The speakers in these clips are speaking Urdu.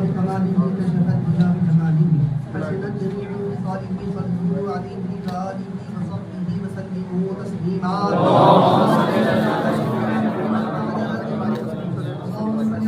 بكماله كشف الدجى بجماله حسنت جميع خصاله صلوا عليه وآله وصحبه وسلموا تسليما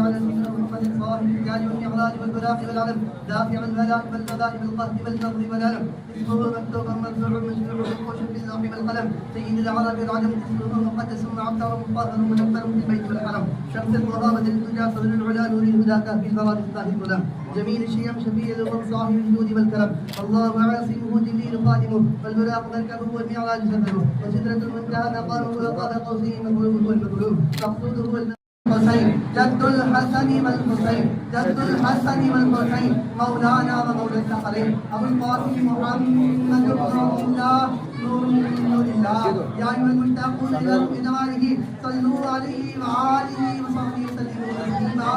على سيدنا محمد صاحب الجلال والمعراج والبلاغ والعلم دافع البلاء والبلاء بالقهر والبغض والألم اسمه مكتوب مرفوع مشروع بالخشب باللوح والقلم سيد العرب والعجم اسمه مقدس معطر مطهر منفر في البيت والحرم شمس الوهابة الدجى صدر العلا نور الهدى كافي البراد الطاهر الظلام جميل الشيم شفيع الأمم صاحب الجود والكرم الله عاصمه جليل خادمه والبلاغ مركبه والمعراج سفره وسدرة المنتهى مقامه وقال قوسه مطلوب والمطلوب مقصوده حسين جد الحسن والحسين جد الحسن والحسين مولانا ومولى الثقلين ابو القاسم محمد رسول الله نور من نور الله يا ايها المشتاقون الى روح جماله صلوا عليه وآله وصحبه وسلموا تسليما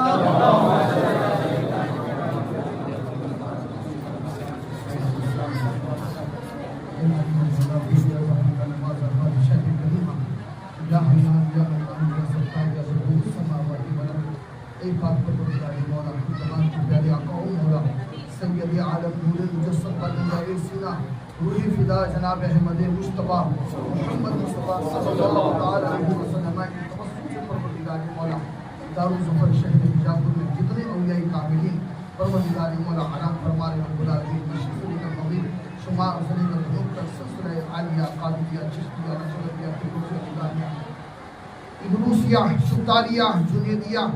ایک بات پر بتائیے مولا تمام کے پیارے آقا مولا سید عالم نور مجسم بلندہ سینہ روحی فدا جناب احمد مصطفیٰ محمد مصطفیٰ صلی اللہ تعالی علیہ وسلم کی توسط سے پروردگار مولا دارالظفر شہر بیجاپور میں جتنے اولیاء کاملین پروردگار مولا حرام فرما رہے رب العالمین کی شکری کا مغیر شمار حسنی کا دھنوب کا سلسلہ عالیہ قادریہ چشتیہ نشرتیہ فکرسیہ خدانیہ ادروسیہ شکتاریہ جنیدیہ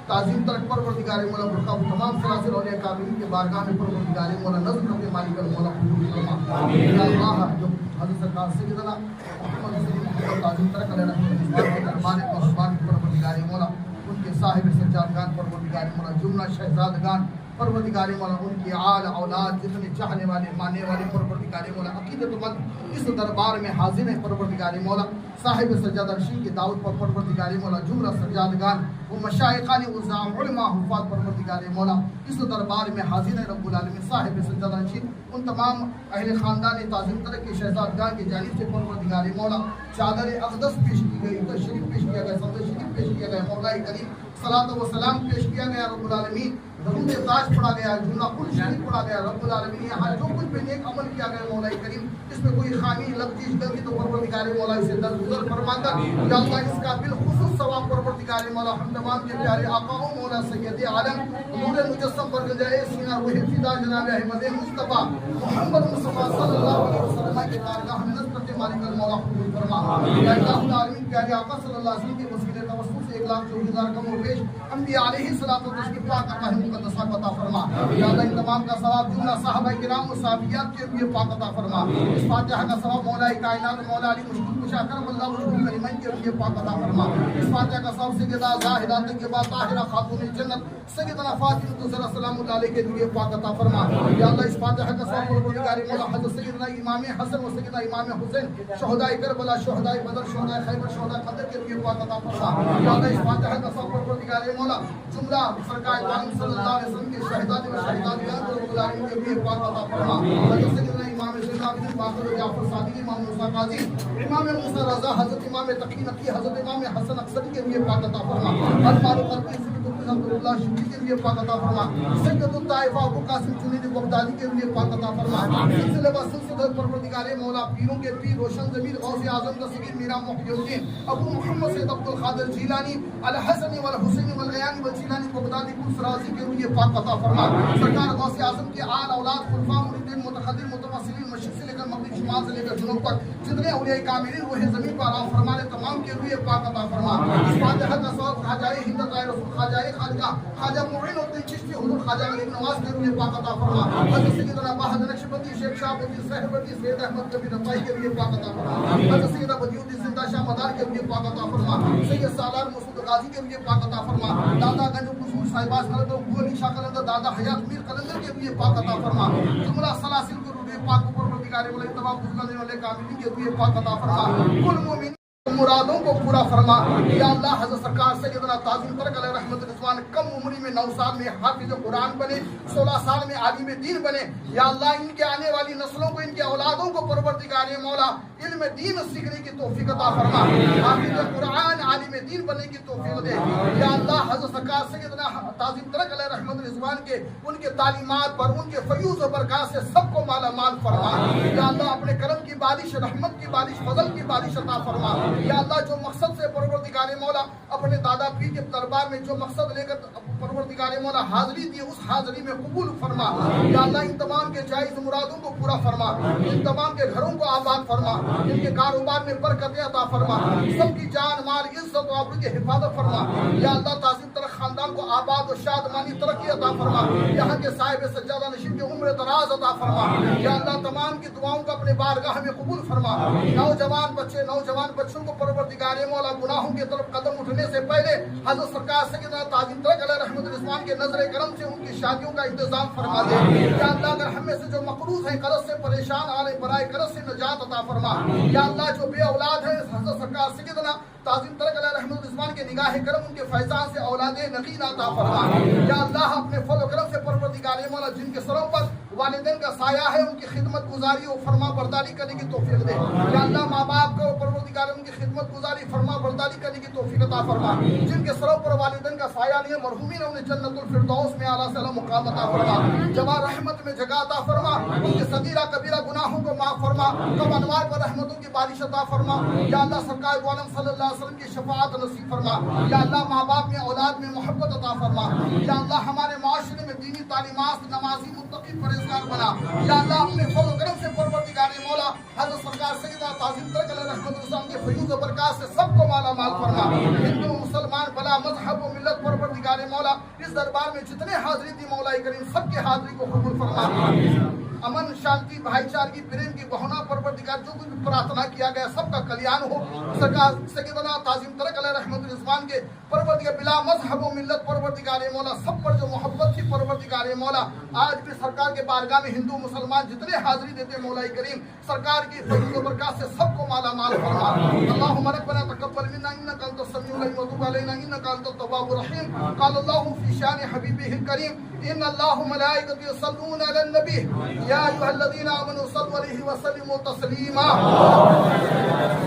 تعظیم ترک پروردگار مولا برکہ تمام سلاسل اولیاء کاملین کے بارگاہ میں پروردگار مولا نظر کے مالک مولا قبول فرما یا اللہ جو حضرت سرکار سیدنا محمد صلی اللہ علیہ وسلم تعظیم ترک علیہ رحمۃ دربان قربان پروردگار مولا ان کے صاحب سجادگان پروردگار مولا جملہ شہزادگان پروردگار مولا ان کی آل اولاد جتنے چاہنے والے ماننے والے پروردگار مولا عقیدت مند اس دربار میں حاضر ہیں پروردگار مولا صاحب سجادہ نشین کی دعوت پر پروردگار مولا جملہ سجادگان وہ مشائخان عظام علماء حفاظ پروردگار مولا اس دربار میں حاضر ہیں رب العالمین صاحب سجادہ نشین ان تمام اہل خاندان تعظیم ترک کے شہزادگان کی جانب سے پروردگار مولا چادر اقدس پیش کی گئی تشریف پیش کیا گیا صدر شریف پیش کیا گیا مولا کریم صلاۃ و سلام پیش کیا گیا رب العالمین درود تاج پڑھا گیا جملہ کل شریف پڑھا گیا رب العالمین یہاں جو کچھ بھی نیک عمل کیا گیا مولا کریم اس میں کوئی خامی لغزش غلطی تو پروردگار مولا اسے درگزر فرما کر یا اللہ اس کا بالخصوص ثواب پروردگار مولا ہم تمام کے پیارے آقا مولا سید عالم نور مجسم پر گنجائے سینہ روح فدا جناب احمد مصطفیٰ محمد مصطفیٰ صلی اللہ علیہ وسلم کے بارگاہ میں نصرت مالک المولا قبول فرما یا اللہ العالمین پیارے آقا صلی اللہ علیہ وسلم کے وسیلے توسل سے 1,24,000 کم و بیش انبیاء علیہ الصلوۃ والتسلیم پاک کا مقدسہ عطا فرما یا اللہ ان تمام کا ثواب جملہ صحابہ کرام و صحابیات کے لیے پاک عطا فرما اس فاتحہ کا ثواب مولا کائنات مولا علی مشکل کشا کرم اللہ مشکل کریمین کے لیے پاک عطا فرما اس فاتحہ کا ثواب سیدہ زاہدہ طیبہ طاہرہ خاتون جنت سیدنا فاطمہ الزہرا سلام اللہ علیہ کے لیے پاک عطا فرما یا اللہ اس فاتحہ کا ثواب پروردگار مولا حضرت سیدنا امام حسن و سیدنا امام حسین شہداء کربلا شہداء بدر شہداء خیبر شہداء بدر کے لیے پاک عطا فرما یا اللہ اس فاتحہ کا ثواب پروردگار مولا جملہ سرکار عالم صلی اللہ علیہ وسلم کے شہداء و شہیدات کو رب العالمین کے لیے پاک عطا فرما حضرت سیدنا امام زین العابدین باقر جعفر صادق امام موسیٰ قاضی امام موسیٰ رضا حضرت امام تقی نقی حضرت امام حسن اکثری کے لیے پاک عطا فرما الفاروق القیسی عبداللہ شبلی کے لیے پاک عطا فرما سید الطائفہ ابو قاسم جنید بغدادی کے لیے پاک عطا فرما سلسلہ و سلسلہ پروردگار مولا پیروں کے پیر روشن ضمیر غوث اعظم دستگیر میرا محی الدین ابو محمد سید عبدالقادر جیلانی الحسن والحسین والغیانی والجیلانی بغدادی پرسرازی کے لیے پاک عطا فرما سرکار غوث اعظم کے آل اولاد خلفاء مریدین متقدر متواصلین مشرق سے لے کر مغرب شمال سے لے کر جنوب تک جتنے اولیاء کاملین وہ زمین پر آرام فرمانے تمام کے لیے پاک عطا فرما اس فاتحہ کا ثواب خواجہ ہند رسول خواجہ خالقہ خواجہ معین الدین چشتی حضور خواجہ غریب نواز کے لیے پاک عطا فرما حضرت سیدنا بہادر نقشبندی شیخ شاہ بدی سہروردی سید احمد کبیر رفاعی کے لیے پاک عطا فرما حضرت سیدنا بدی الدین زندہ شاہ مدار کے لیے پاک عطا فرما سید سالار مسعود غازی کے لیے پاک عطا فرما دادا گنج قصور صاحباز قلندر علی شاہ قلندر دادا حیات میر قلندر کے لیے پاک عطا فرما جملہ سلاسل کے روح پاک پروردگار مولا تمام بزرگان والے کاملین کے لیے پاک عطا فرما کل مومن مرادوں کو پورا فرما یا اللہ حضرت سرکار سیدنا تعظیم ترک علیہ رحمت رضوان کم عمری میں 9 سال میں حافظ قرآن بنے 16 سال میں عالم دین بنے یا اللہ ان کے آنے والی نسلوں کو ان کے اولادوں کو پروردگار مولا علم دین سیکھنے کی توفیق عطا فرما، حافظ قرآن عالم دین بننے کی توفیق دے یا اللہ۔ حضرت سرکار سیدنا تعظیم ترک علیہ رحمت رضوان کے ان کے تعلیمات پر، ان کے فیوز و برکات سے سب کو مالا مال فرما یا اللہ۔ اپنے کرم کی بارش، رحمت کی بارش، فضل کی بارش عطا فرما یا اللہ۔ جو مقصد سے پروردگار مولا اپنے دادا پیر کے دربار میں جو مقصد لے کر پروردگار مولا حاضری دی، اس حاضری میں قبول فرما یا اللہ۔ ان تمام کے جائز مرادوں کو پورا فرما، ان تمام کے گھروں کو آباد فرما، ان کے کاروبار میں برکت عطا فرما، سب کی جان مال عزت و آبرو کی حفاظت فرما یا اللہ۔ تعظیم ترک خاندان کو آباد و شادمانی ترقی عطا فرما، یہاں کے صاحب سجادہ نشین کے عمر دراز عطا فرما یا اللہ۔ تمام کی دعاؤں کو اپنے بارگاہ میں قبول فرما۔ نوجوان بچے، نوجوان بچوں کو پروردگار مولا گناہوں کی طرف قدم اٹھنے سے پہلے حضرت سرکار سیدنا تعظیم ترک علیہ رحمت رضوان کے نظر کرم سے ان کی شادیوں کا انتظام فرما دے یا اللہ۔ اگر ہم میں سے جو مقروض ہیں، قرض سے پریشان آ رہے، برائے قرض سے نجات عطا فرما یا اللہ۔ جو بے اولاد ہیں، حضرت سرکار سیدنا تعظیم ترک علیہ رحمت رضوان کے نگاہ کرم، ان کے فیضان سے اولاد نقین عطا فرما یا اللہ۔ اپنے فضل و کرم سے پروردگار مولا جن کے سروں پر والدین کا سایہ ہے، ان کی خدمت گزاری اور فرما برداری کرنے کی توفیق دے یا اللہ۔ ماں باپ کو پروردگار ان کی خدمت گزاری، فرما برداری کرنے کی توفیق عطا فرما۔ جن کے سروں پر والدین کا سایہ نہیں ہے، مرحومین انہیں جنت الفردوس میں اعلیٰ سے اعلیٰ مقام عطا فرما، جوان رحمت میں جگہ عطا فرما۔ ان کے صغیرہ کبیرہ گناہوں کو معاف فرما، کم انوار پر رحمتوں کی بارش عطا فرما یا اللہ۔ سرکار دو عالم صلی اللہ علیہ وسلم کی شفاعت نصیب فرما یا اللہ۔ ماں باپ میں، اولاد میں محبت عطا فرما یا اللہ۔ ہمارے معاشرے میں دینی تعلیمات، نمازی، متقی، پرہیزگار بنا یا اللہ۔ اپنے فضل و کرم سے پروردگار مولا حضرت سرکار سیدنا تعظیم ترک علیہ رحمت رضوان کے فیوز و برکات سے سب کو مالا مال فرما۔ ہندو، مسلمان، بلا مذہب و ملت پروردگار مولا اس دربار میں جتنے حاضری دی مولا کریم، سب کے حاضری کو قبول فرما۔ امن، شانتی، بھائی چارگی، پریم کی بہنا پروردگار جو کچھ پرارتھنا کیا گیا سب کا کلیان ہو۔ سرکار سیدنا تعظیم ترک علیہ رحمت رضوان کے پروردگار بلا مذہب و ملت پروردگار مولا سب پر جو محبت تھی پروردگار مولا، آج بھی سرکار کے بارگاہ میں ہندو مسلمان جتنے حاضری دیتے مولا کریم، سرکار کی فضل و برکات سے سب کو مالا مال فرما۔ اللہم ربنا تقبل منا انک انت السمیع العلیم وتب علینا انک انت التواب الرحیم۔ قال اللہ فی شان حبیبہ الکریم ان اللہ ملائکۃ یصلون علی النبی یا ایھا الذین آمنوا صلوا علیہ وسلموا تسلیما۔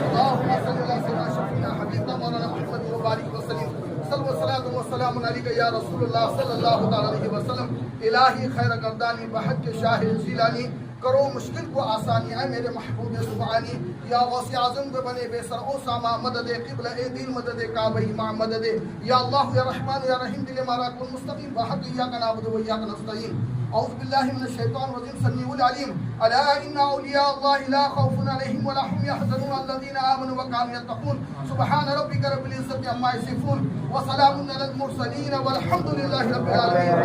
اللہم صل علی سیدنا شفیعنا حبیبنا مولانا محمد وبارک وسلم۔ صلو الصلاۃ والسلام علیک یا رسول اللہ صلی اللہ تعالی علیہ وسلم۔ الہی خیر گردانی بحق شاہ جیلانی، کرو مشکل کو آسانی، اے میرے محبوب سبحانی یا غوث اعظم کو بنے بے سر اسامہ مدد قبل اے دین مدد کعبہ مع مدد یا اللہ یا رحمان یا رحیم دل مارا کن مستقیم بحق ایاک نعبد و ایاک نستعین۔ اعوذ باللہ من الشیطان الرجیم سمیع العلیم الا ان اولیاء اللہ لا خوف علیہم ولا هم يحزنون الذین آمنوا وكانوا يتقون سبحان ربک رب العزة عما یصفون وسلام علی المرسلین والحمد للہ رب العالمین۔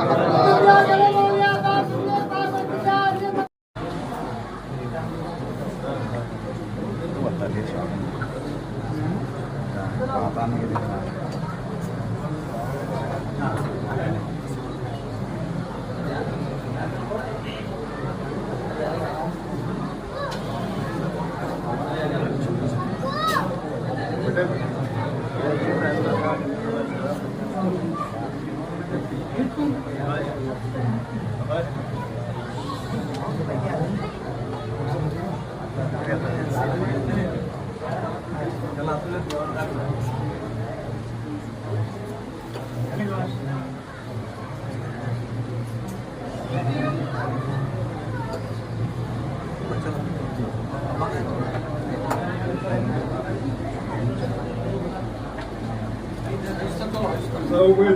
So we're